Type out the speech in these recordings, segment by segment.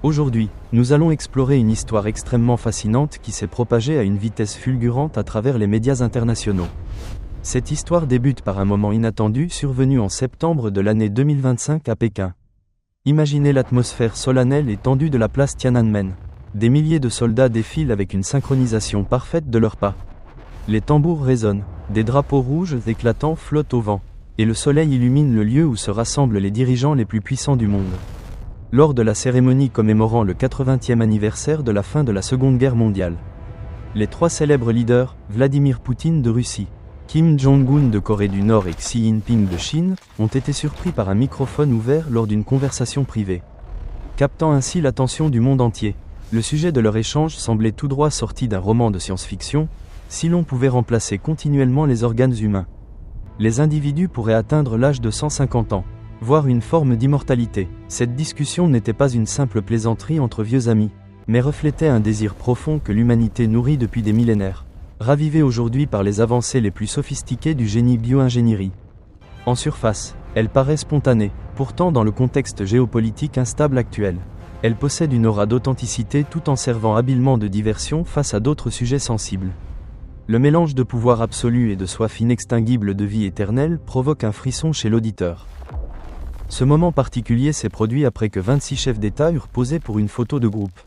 Aujourd'hui, nous allons explorer une histoire extrêmement fascinante qui s'est propagée à une vitesse fulgurante à travers les médias internationaux. Cette histoire débute par un moment inattendu survenu en septembre de l'année 2025 à Pékin. Imaginez l'atmosphère solennelle et tendue de la place Tiananmen. Des milliers de soldats défilent avec une synchronisation parfaite de leurs pas. Les tambours résonnent, des drapeaux rouges éclatants flottent au vent, et le soleil illumine le lieu où se rassemblent les dirigeants les plus puissants du monde. Lors de la cérémonie commémorant le 80e anniversaire de la fin de la Seconde Guerre mondiale, les trois célèbres leaders, Vladimir Poutine de Russie, Kim Jong-un de Corée du Nord et Xi Jinping de Chine, ont été surpris par un microphone ouvert lors d'une conversation privée. Captant ainsi l'attention du monde entier, le sujet de leur échange semblait tout droit sorti d'un roman de science-fiction, si l'on pouvait remplacer continuellement les organes humains. Les individus pourraient atteindre l'âge de 150 ans, voire une forme d'immortalité. Cette discussion n'était pas une simple plaisanterie entre vieux amis, mais reflétait un désir profond que l'humanité nourrit depuis des millénaires, ravivé aujourd'hui par les avancées les plus sophistiquées du génie bio-ingénierie. En surface, elle paraît spontanée, pourtant dans le contexte géopolitique instable actuel, elle possède une aura d'authenticité tout en servant habilement de diversion face à d'autres sujets sensibles. Le mélange de pouvoir absolu et de soif inextinguible de vie éternelle provoque un frisson chez l'auditeur. Ce moment particulier s'est produit après que 26 chefs d'État eurent posé pour une photo de groupe.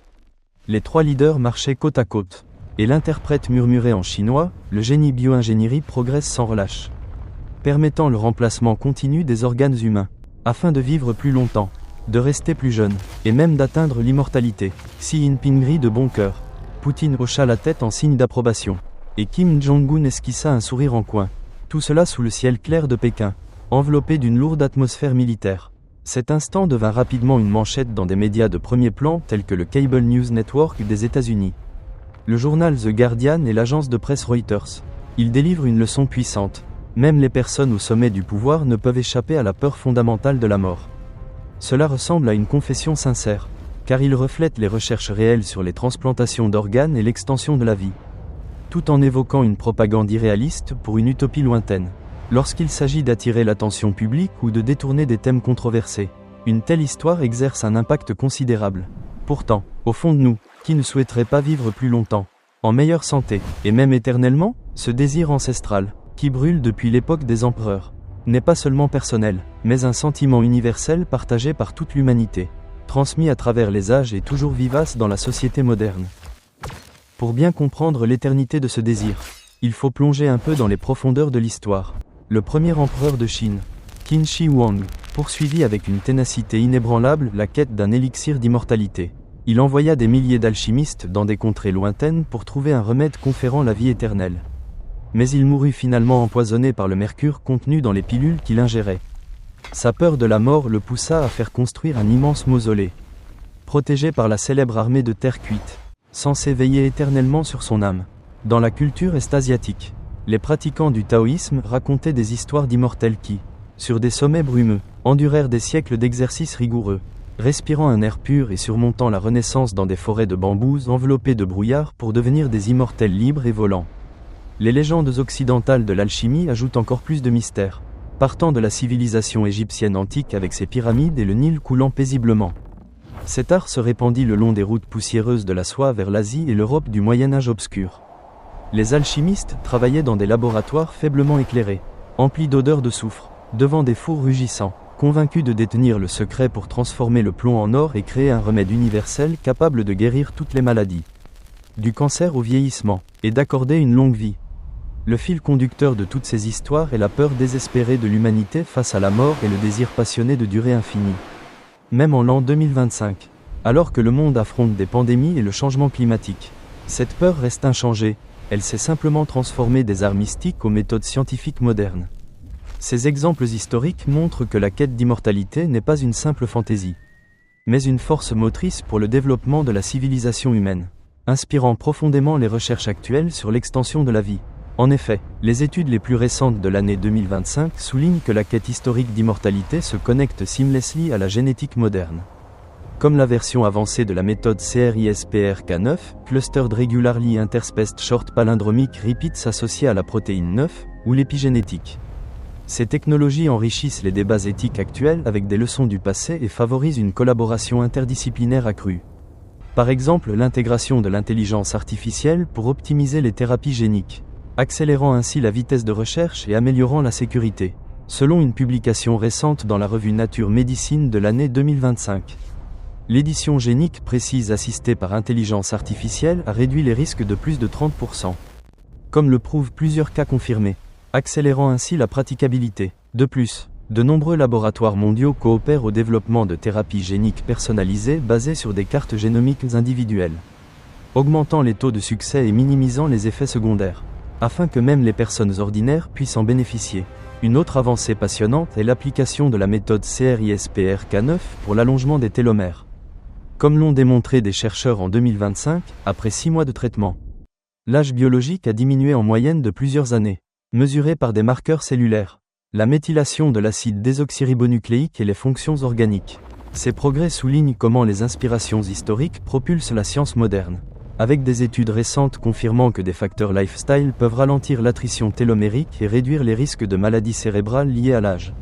Les trois leaders marchaient côte à côte, et l'interprète murmurait en chinois, le génie bio-ingénierie progresse sans relâche, permettant le remplacement continu des organes humains, afin de vivre plus longtemps, de rester plus jeune, et même d'atteindre l'immortalité. Xi Jinping rit de bon cœur, Poutine hocha la tête en signe d'approbation, et Kim Jong-un esquissa un sourire en coin, tout cela sous le ciel clair de Pékin, enveloppé d'une lourde atmosphère militaire. Cet instant devint rapidement une manchette dans des médias de premier plan tels que le Cable News Network des États-Unis, le journal The Guardian et l'agence de presse Reuters. Il délivre une leçon puissante. Même les personnes au sommet du pouvoir ne peuvent échapper à la peur fondamentale de la mort. Cela ressemble à une confession sincère, car il reflète les recherches réelles sur les transplantations d'organes et l'extension de la vie, tout en évoquant une propagande irréaliste pour une utopie lointaine. Lorsqu'il s'agit d'attirer l'attention publique ou de détourner des thèmes controversés, une telle histoire exerce un impact considérable. Pourtant, au fond de nous, qui ne souhaiterait pas vivre plus longtemps, en meilleure santé, et même éternellement, ce désir ancestral, qui brûle depuis l'époque des empereurs, n'est pas seulement personnel, mais un sentiment universel partagé par toute l'humanité, transmis à travers les âges et toujours vivace dans la société moderne. Pour bien comprendre l'éternité de ce désir, il faut plonger un peu dans les profondeurs de l'histoire. Le premier empereur de Chine, Qin Shi Huang, poursuivit avec une ténacité inébranlable la quête d'un élixir d'immortalité. Il envoya des milliers d'alchimistes dans des contrées lointaines pour trouver un remède conférant la vie éternelle. Mais il mourut finalement empoisonné par le mercure contenu dans les pilules qu'il ingérait. Sa peur de la mort le poussa à faire construire un immense mausolée, protégé par la célèbre armée de terre cuite, censée veiller éternellement sur son âme. Dans la culture est-asiatique, les pratiquants du taoïsme racontaient des histoires d'immortels qui, sur des sommets brumeux, endurèrent des siècles d'exercices rigoureux, respirant un air pur et surmontant la renaissance dans des forêts de bambous enveloppées de brouillard pour devenir des immortels libres et volants. Les légendes occidentales de l'alchimie ajoutent encore plus de mystère, partant de la civilisation égyptienne antique avec ses pyramides et le Nil coulant paisiblement. Cet art se répandit le long des routes poussiéreuses de la soie vers l'Asie et l'Europe du Moyen-Âge obscur. Les alchimistes travaillaient dans des laboratoires faiblement éclairés, emplis d'odeurs de soufre, devant des fours rugissants, convaincus de détenir le secret pour transformer le plomb en or et créer un remède universel capable de guérir toutes les maladies, du cancer au vieillissement, et d'accorder une longue vie. Le fil conducteur de toutes ces histoires est la peur désespérée de l'humanité face à la mort et le désir passionné de durée infinie. Même en l'an 2025, alors que le monde affronte des pandémies et le changement climatique, cette peur reste inchangée, elle s'est simplement transformée des arts mystiques aux méthodes scientifiques modernes. Ces exemples historiques montrent que la quête d'immortalité n'est pas une simple fantaisie, mais une force motrice pour le développement de la civilisation humaine, inspirant profondément les recherches actuelles sur l'extension de la vie. En effet, les études les plus récentes de l'année 2025 soulignent que la quête historique d'immortalité se connecte seamlessly à la génétique moderne. Comme la version avancée de la méthode CRISPR-Cas9, Clustered Regularly Interspaced Short Palindromic Repeats associée à la protéine 9, ou l'épigénétique. Ces technologies enrichissent les débats éthiques actuels avec des leçons du passé et favorisent une collaboration interdisciplinaire accrue. Par exemple, l'intégration de l'intelligence artificielle pour optimiser les thérapies géniques, accélérant ainsi la vitesse de recherche et améliorant la sécurité, selon une publication récente dans la revue Nature Médecine de l'année 2025. L'édition génique précise assistée par intelligence artificielle a réduit les risques de plus de 30%. Comme le prouvent plusieurs cas confirmés, accélérant ainsi la praticabilité. De plus, de nombreux laboratoires mondiaux coopèrent au développement de thérapies géniques personnalisées basées sur des cartes génomiques individuelles, augmentant les taux de succès et minimisant les effets secondaires, afin que même les personnes ordinaires puissent en bénéficier. Une autre avancée passionnante est l'application de la méthode CRISPR-Cas9 pour l'allongement des télomères. Comme l'ont démontré des chercheurs en 2025, après 6 mois de traitement, l'âge biologique a diminué en moyenne de plusieurs années, mesuré par des marqueurs cellulaires, la méthylation de l'acide désoxyribonucléique et les fonctions organiques. Ces progrès soulignent comment les inspirations historiques propulsent la science moderne, avec des études récentes confirmant que des facteurs lifestyle peuvent ralentir l'attrition télomérique et réduire les risques de maladies cérébrales liées à l'âge.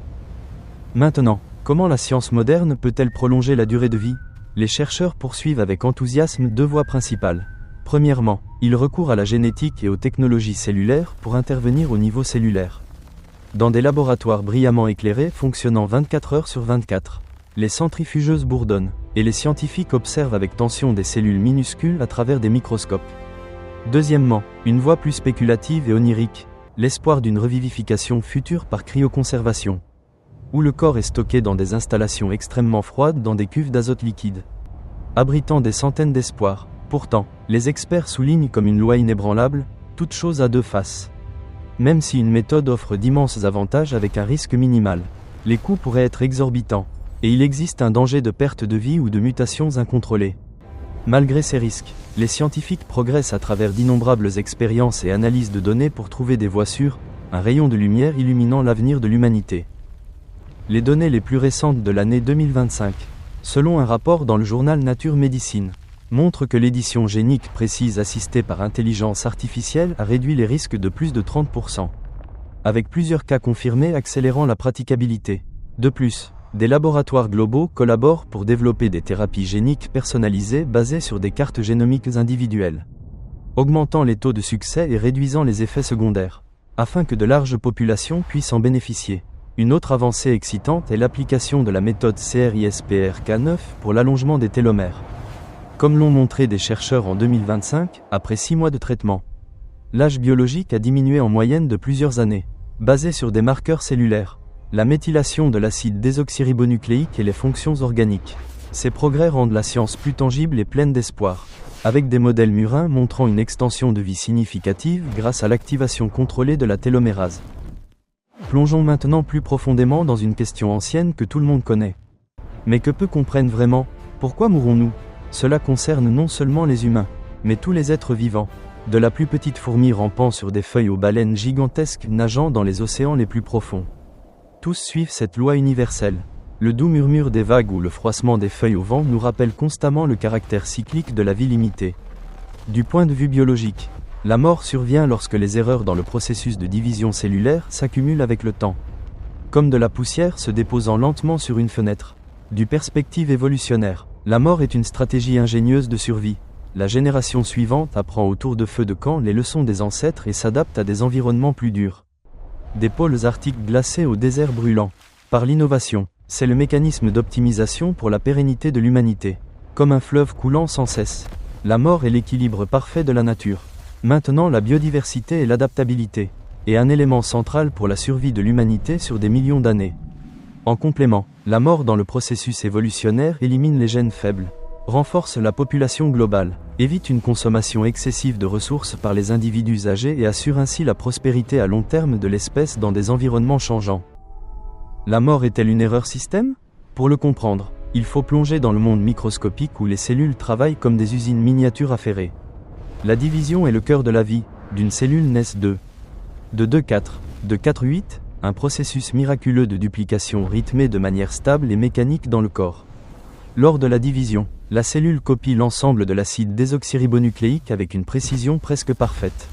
Maintenant, comment la science moderne peut-elle prolonger la durée de vie ? Les chercheurs poursuivent avec enthousiasme 2 voies principales. Premièrement, ils recourent à la génétique et aux technologies cellulaires pour intervenir au niveau cellulaire. Dans des laboratoires brillamment éclairés fonctionnant 24 heures sur 24, les centrifugeuses bourdonnent, et les scientifiques observent avec tension des cellules minuscules à travers des microscopes. Deuxièmement, une voie plus spéculative et onirique, l'espoir d'une revivification future par cryoconservation, où le corps est stocké dans des installations extrêmement froides dans des cuves d'azote liquide, abritant des centaines d'espoirs. Pourtant, les experts soulignent comme une loi inébranlable, toute chose a 2 faces. Même si une méthode offre d'immenses avantages avec un risque minimal, les coûts pourraient être exorbitants, et il existe un danger de perte de vie ou de mutations incontrôlées. Malgré ces risques, les scientifiques progressent à travers d'innombrables expériences et analyses de données pour trouver des voies sûres, un rayon de lumière illuminant l'avenir de l'humanité. Les données les plus récentes de l'année 2025, selon un rapport dans le journal Nature Médecine, montrent que l'édition génique précise assistée par intelligence artificielle a réduit les risques de plus de 30%, avec plusieurs cas confirmés accélérant la praticabilité. De plus, des laboratoires globaux collaborent pour développer des thérapies géniques personnalisées basées sur des cartes génomiques individuelles, augmentant les taux de succès et réduisant les effets secondaires, afin que de larges populations puissent en bénéficier. Une autre avancée excitante est l'application de la méthode CRISPR-Cas9 pour l'allongement des télomères. Comme l'ont montré des chercheurs en 2025, après 6 mois de traitement, l'âge biologique a diminué en moyenne de plusieurs années, basé sur des marqueurs cellulaires, la méthylation de l'acide désoxyribonucléique et les fonctions organiques. Ces progrès rendent la science plus tangible et pleine d'espoir, avec des modèles murins montrant une extension de vie significative grâce à l'activation contrôlée de la télomérase. Plongeons maintenant plus profondément dans une question ancienne que tout le monde connaît. Mais que peu comprennent vraiment, pourquoi mourons-nous ? Cela concerne non seulement les humains, mais tous les êtres vivants, de la plus petite fourmi rampant sur des feuilles aux baleines gigantesques nageant dans les océans les plus profonds. Tous suivent cette loi universelle. Le doux murmure des vagues ou le froissement des feuilles au vent nous rappelle constamment le caractère cyclique de la vie limitée. Du point de vue biologique, la mort survient lorsque les erreurs dans le processus de division cellulaire s'accumulent avec le temps, comme de la poussière se déposant lentement sur une fenêtre. Du perspective évolutionnaire, la mort est une stratégie ingénieuse de survie. La génération suivante apprend autour de feu de camp les leçons des ancêtres et s'adapte à des environnements plus durs. Des pôles arctiques glacés au désert brûlant. Par l'innovation, c'est le mécanisme d'optimisation pour la pérennité de l'humanité. Comme un fleuve coulant sans cesse, la mort est l'équilibre parfait de la nature. Maintenant, la biodiversité et l'adaptabilité, est un élément central pour la survie de l'humanité sur des millions d'années. En complément, la mort dans le processus évolutionnaire élimine les gènes faibles, renforce la population globale, évite une consommation excessive de ressources par les individus âgés et assure ainsi la prospérité à long terme de l'espèce dans des environnements changeants. La mort est-elle une erreur système ? Pour le comprendre, il faut plonger dans le monde microscopique où les cellules travaillent comme des usines miniatures affairées. La division est le cœur de la vie. D'une cellule naissent deux. De 2-4, de 4-8, un processus miraculeux de duplication rythmé de manière stable et mécanique dans le corps. Lors de la division, la cellule copie l'ensemble de l'acide désoxyribonucléique avec une précision presque parfaite.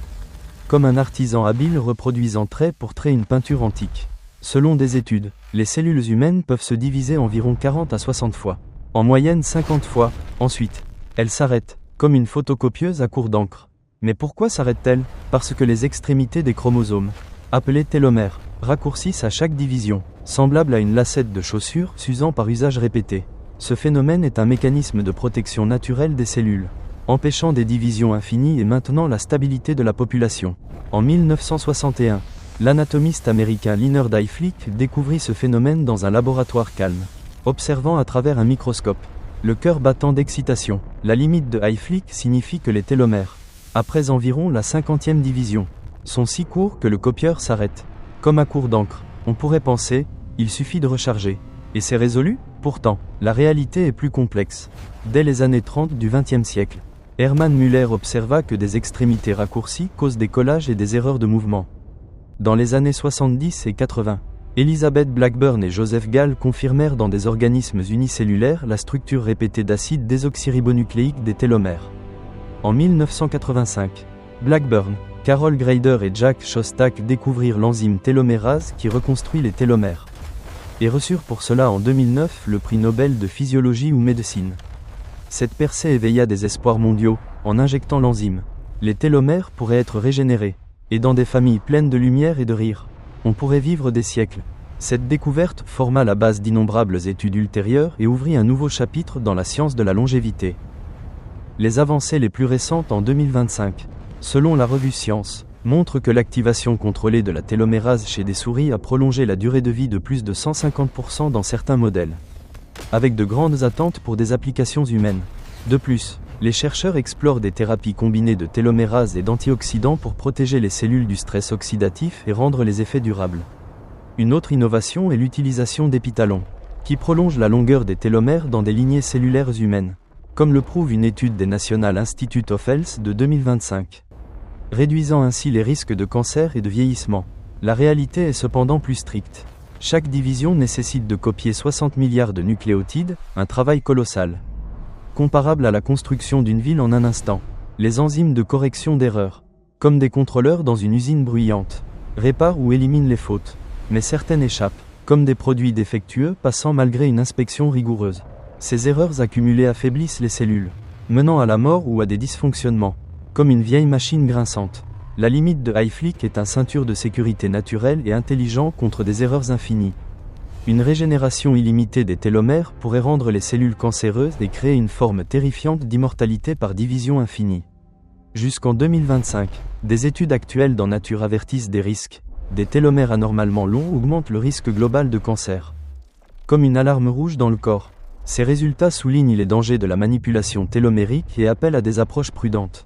Comme un artisan habile reproduisant trait pour trait une peinture antique. Selon des études, les cellules humaines peuvent se diviser environ 40 à 60 fois. En moyenne 50 fois, ensuite. Elles s'arrêtent, comme une photocopieuse à court d'encre. Mais pourquoi s'arrêtent-elles? Parce que les extrémités des chromosomes, appelés télomères, raccourcissent à chaque division, semblable à une lacette de chaussure s'usant par usage répété. Ce phénomène est un mécanisme de protection naturelle des cellules, empêchant des divisions infinies et maintenant la stabilité de la population. En 1961, l'anatomiste américain Leonard Hayflick découvrit ce phénomène dans un laboratoire calme, observant à travers un microscope le cœur battant d'excitation. La limite de Hayflick signifie que les télomères, après environ la 50e division, sont si courts que le copieur s'arrête. Comme à court d'encre, on pourrait penser, il suffit de recharger. Et c'est résolu? Pourtant, la réalité est plus complexe. Dès les années 30 du XXe siècle, Hermann Müller observa que des extrémités raccourcies causent des collages et des erreurs de mouvement. Dans les années 70 et 80, Elizabeth Blackburn et Joseph Gall confirmèrent dans des organismes unicellulaires la structure répétée d'acide désoxyribonucléique des télomères. En 1985, Blackburn, Carol Grader et Jack Szostak découvrirent l'enzyme télomérase qui reconstruit les télomères, et reçurent pour cela en 2009 le prix Nobel de physiologie ou médecine. Cette percée éveilla des espoirs mondiaux. En injectant l'enzyme, les télomères pourraient être régénérés, et dans des familles pleines de lumière et de rire, on pourrait vivre des siècles. Cette découverte forma la base d'innombrables études ultérieures et ouvrit un nouveau chapitre dans la science de la longévité. Les avancées les plus récentes en 2025, selon la revue Science, montrent que l'activation contrôlée de la télomérase chez des souris a prolongé la durée de vie de plus de 150% dans certains modèles, avec de grandes attentes pour des applications humaines. De plus, les chercheurs explorent des thérapies combinées de télomérase et d'antioxydants pour protéger les cellules du stress oxydatif et rendre les effets durables. Une autre innovation est l'utilisation d'épitalons, qui prolongent la longueur des télomères dans des lignées cellulaires humaines, comme le prouve une étude des National Institutes of Health de 2025. Réduisant ainsi les risques de cancer et de vieillissement. La réalité est cependant plus stricte. Chaque division nécessite de copier 60 milliards de nucléotides, un travail colossal, comparable à la construction d'une ville en un instant. Les enzymes de correction d'erreurs, comme des contrôleurs dans une usine bruyante, réparent ou éliminent les fautes, mais certaines échappent, comme des produits défectueux passant malgré une inspection rigoureuse. Ces erreurs accumulées affaiblissent les cellules, menant à la mort ou à des dysfonctionnements, comme une vieille machine grinçante. La limite de Hayflick est un ceinture de sécurité naturel et intelligent contre des erreurs infinies. Une régénération illimitée des télomères pourrait rendre les cellules cancéreuses et créer une forme terrifiante d'immortalité par division infinie. Jusqu'en 2025, des études actuelles dans Nature avertissent des risques. Des télomères anormalement longs augmentent le risque global de cancer. Comme une alarme rouge dans le corps. Ces résultats soulignent les dangers de la manipulation télomérique et appellent à des approches prudentes.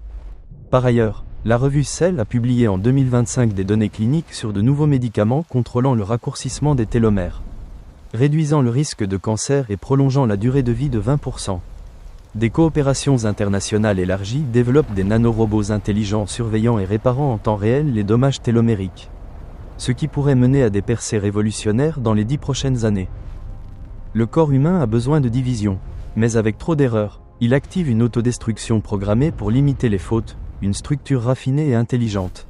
Par ailleurs, la revue Cell a publié en 2025 des données cliniques sur de nouveaux médicaments contrôlant le raccourcissement des télomères, réduisant le risque de cancer et prolongeant la durée de vie de 20%. Des coopérations internationales élargies développent des nanorobots intelligents surveillant et réparant en temps réel les dommages télomériques, ce qui pourrait mener à des percées révolutionnaires dans les 10 prochaines années. Le corps humain a besoin de division, mais avec trop d'erreurs, il active une autodestruction programmée pour limiter les fautes, une structure raffinée et intelligente.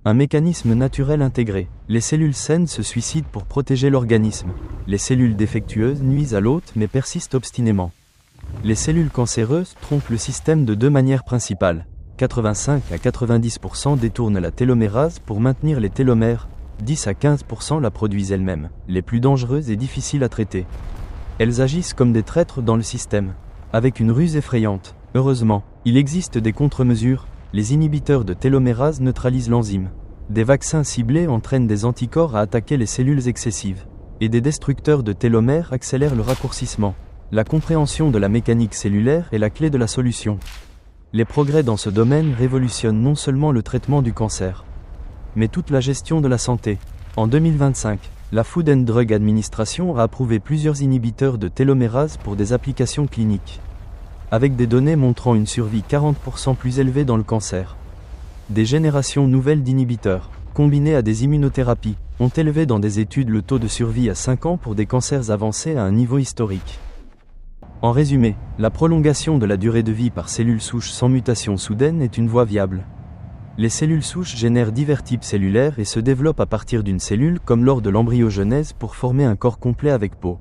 Un mécanisme naturel intégré. Les cellules saines se suicident pour protéger l'organisme. Les cellules défectueuses nuisent à l'hôte mais persistent obstinément. Les cellules cancéreuses trompent le système de deux manières principales. 85 à 90% détournent la télomérase pour maintenir les télomères, 10 à 15% la produisent elles-mêmes, les plus dangereuses et difficiles à traiter. Elles agissent comme des traîtres dans le système, avec une ruse effrayante. Heureusement, il existe des contre-mesures. Les inhibiteurs de télomérase neutralisent l'enzyme. Des vaccins ciblés entraînent des anticorps à attaquer les cellules excessives. Et des destructeurs de télomères accélèrent le raccourcissement. La compréhension de la mécanique cellulaire est la clé de la solution. Les progrès dans ce domaine révolutionnent non seulement le traitement du cancer, mais toute la gestion de la santé. En 2025, la Food and Drug Administration a approuvé plusieurs inhibiteurs de télomérase pour des applications cliniques, avec des données montrant une survie 40% plus élevée dans le cancer. Des générations nouvelles d'inhibiteurs, combinées à des immunothérapies, ont élevé dans des études le taux de survie à 5 ans pour des cancers avancés à un niveau historique. En résumé, la prolongation de la durée de vie par cellules souches sans mutation soudaine est une voie viable. Les cellules souches génèrent divers types cellulaires et se développent à partir d'une cellule comme lors de l'embryogenèse pour former un corps complet avec peau,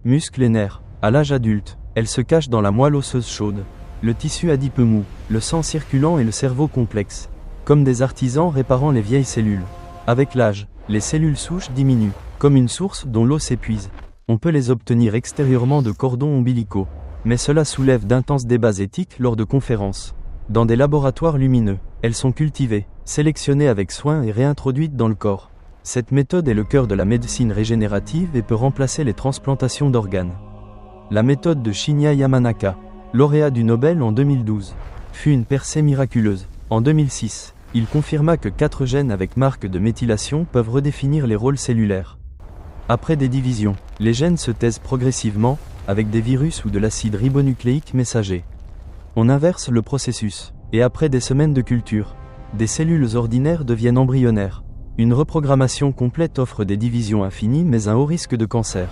muscles et nerfs. À l'âge adulte, elles se cachent dans la moelle osseuse chaude, le tissu adipeux mou, le sang circulant et le cerveau complexe, comme des artisans réparant les vieilles cellules. Avec l'âge, les cellules souches diminuent, comme une source dont l'eau s'épuise. On peut les obtenir extérieurement de cordons ombilicaux, mais cela soulève d'intenses débats éthiques lors de conférences. Dans des laboratoires lumineux, elles sont cultivées, sélectionnées avec soin et réintroduites dans le corps. Cette méthode est le cœur de la médecine régénérative et peut remplacer les transplantations d'organes. La méthode de Shinya Yamanaka, lauréat du Nobel en 2012, fut une percée miraculeuse. En 2006, il confirma que 4 gènes avec marque de méthylation peuvent redéfinir les rôles cellulaires. Après des divisions, les gènes se taisent progressivement, avec des virus ou de l'acide ribonucléique messager. On inverse le processus, et après des semaines de culture, des cellules ordinaires deviennent embryonnaires. Une reprogrammation complète offre des divisions infinies mais un haut risque de cancer.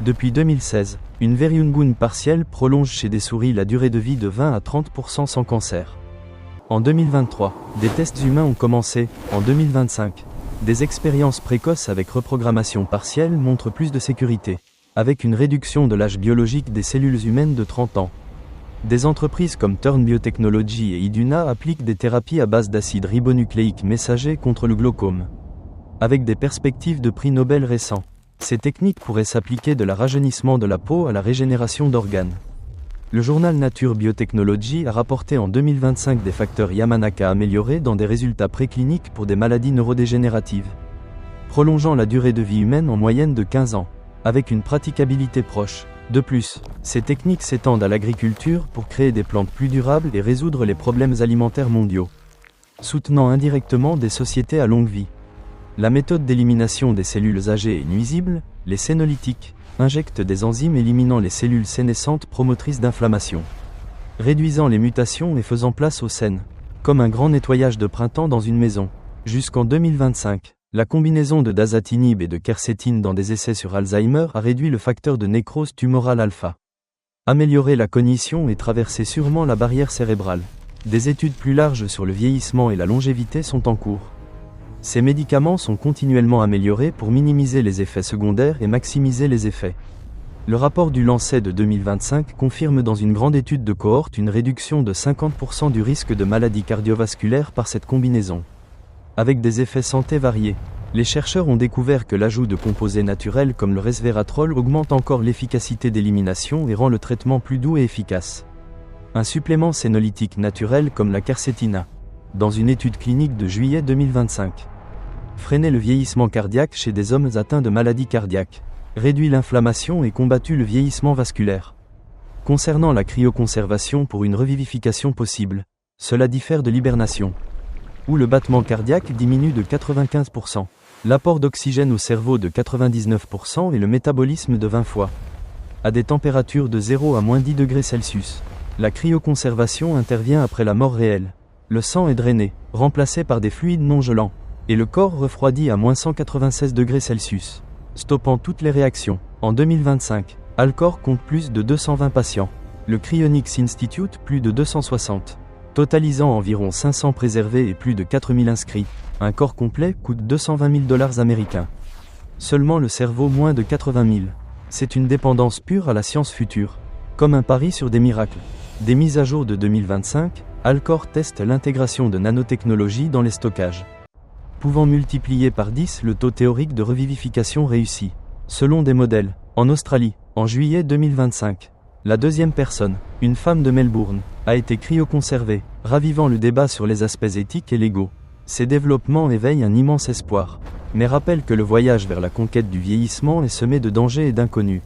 Depuis 2016, une Veriungun partielle prolonge chez des souris la durée de vie de 20 à 30% sans cancer. En 2023, des tests humains ont commencé. En 2025, des expériences précoces avec reprogrammation partielle montrent plus de sécurité, avec une réduction de l'âge biologique des cellules humaines de 30 ans. Des entreprises comme Turn Biotechnology et Iduna appliquent des thérapies à base d'acide ribonucléique messager contre le glaucome. Avec des perspectives de prix Nobel récents, ces techniques pourraient s'appliquer de la rajeunissement de la peau à la régénération d'organes. Le journal Nature Biotechnology a rapporté en 2025 des facteurs Yamanaka améliorés dans des résultats précliniques pour des maladies neurodégénératives, prolongeant la durée de vie humaine en moyenne de 15 ans, avec une praticabilité proche. De plus, ces techniques s'étendent à l'agriculture pour créer des plantes plus durables et résoudre les problèmes alimentaires mondiaux, soutenant indirectement des sociétés à longue vie. La méthode d'élimination des cellules âgées et nuisibles, les sénolytiques, injecte des enzymes éliminant les cellules sénescentes promotrices d'inflammation, réduisant les mutations et faisant place aux saines, comme un grand nettoyage de printemps dans une maison. Jusqu'en 2025, la combinaison de dasatinib et de quercétine dans des essais sur Alzheimer a réduit le facteur de nécrose tumorale alpha, amélioré la cognition et traversé sûrement la barrière cérébrale. Des études plus larges sur le vieillissement et la longévité sont en cours. Ces médicaments sont continuellement améliorés pour minimiser les effets secondaires et maximiser les effets. Le rapport du Lancet de 2025 confirme dans une grande étude de cohorte une réduction de 50% du risque de maladies cardiovasculaires par cette combinaison. Avec des effets santé variés, les chercheurs ont découvert que l'ajout de composés naturels comme le resveratrol augmente encore l'efficacité d'élimination et rend le traitement plus doux et efficace. Un supplément sénolytique naturel comme la quercétina, dans une étude clinique de juillet 2025, freinait le vieillissement cardiaque chez des hommes atteints de maladies cardiaques, réduit l'inflammation et combattu le vieillissement vasculaire. Concernant la cryoconservation pour une revivification possible, cela diffère de l'hibernation, où le battement cardiaque diminue de 95%, l'apport d'oxygène au cerveau de 99% et le métabolisme de 20 fois. À des températures de 0 à moins 10 degrés Celsius, la cryoconservation intervient après la mort réelle. Le sang est drainé, remplacé par des fluides non gelants, et le corps refroidi à moins 196 degrés Celsius, stoppant toutes les réactions. En 2025, Alcor compte plus de 220 patients, le Cryonics Institute plus de 260, totalisant environ 500 préservés et plus de 4000 inscrits. Un corps complet coûte 220 000 $ américains. Seulement le cerveau moins de 80 000. C'est une dépendance pure à la science future, comme un pari sur des miracles. Des mises à jour de 2025, Alcor teste l'intégration de nanotechnologies dans les stockages, pouvant multiplier par 10 le taux théorique de revivification réussi. Selon des modèles, en Australie, en juillet 2025, la deuxième personne, une femme de Melbourne, a été cryoconservée, ravivant le débat sur les aspects éthiques et légaux. Ces développements éveillent un immense espoir, mais rappellent que le voyage vers la conquête du vieillissement est semé de dangers et d'inconnus.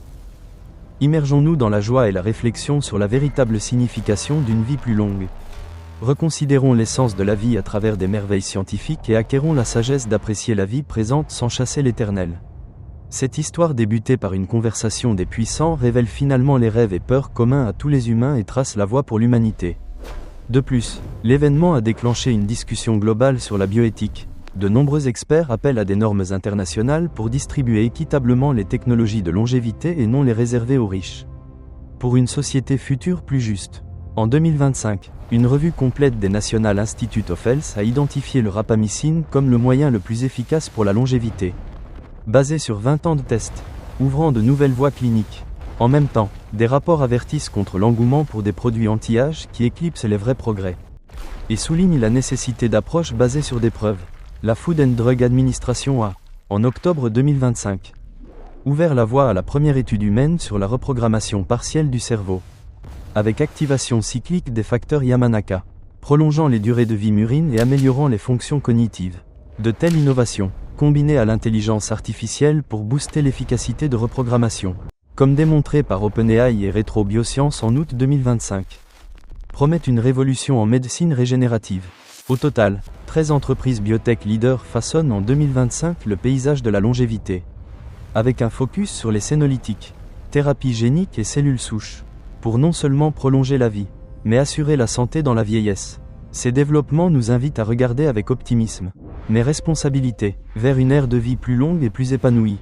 Immergeons-nous dans la joie et la réflexion sur la véritable signification d'une vie plus longue. Reconsidérons l'essence de la vie à travers des merveilles scientifiques et acquérons la sagesse d'apprécier la vie présente sans chasser l'éternel. Cette histoire débutée par une conversation des puissants révèle finalement les rêves et peurs communs à tous les humains et trace la voie pour l'humanité. De plus, l'événement a déclenché une discussion globale sur la bioéthique. De nombreux experts appellent à des normes internationales pour distribuer équitablement les technologies de longévité et non les réserver aux riches. Pour une société future plus juste. En 2025, une revue complète des National Institute of Health a identifié le rapamycine comme le moyen le plus efficace pour la longévité. Basé sur 20 ans de tests, ouvrant de nouvelles voies cliniques. En même temps, des rapports avertissent contre l'engouement pour des produits anti-âge qui éclipsent les vrais progrès. Et soulignent la nécessité d'approches basées sur des preuves. La Food and Drug Administration a, en octobre 2025, ouvert la voie à la première étude humaine sur la reprogrammation partielle du cerveau, avec activation cyclique des facteurs Yamanaka, prolongeant les durées de vie murines et améliorant les fonctions cognitives. De telles innovations, combinées à l'intelligence artificielle pour booster l'efficacité de reprogrammation, comme démontré par OpenAI et Retro Bioscience en août 2025, promettent une révolution en médecine régénérative. Au total, 13 entreprises biotech leaders façonnent en 2025 le paysage de la longévité, avec un focus sur les sénolytiques, thérapies géniques et cellules souches, pour non seulement prolonger la vie, mais assurer la santé dans la vieillesse. Ces développements nous invitent à regarder avec optimisme, mais responsabilité, vers une ère de vie plus longue et plus épanouie.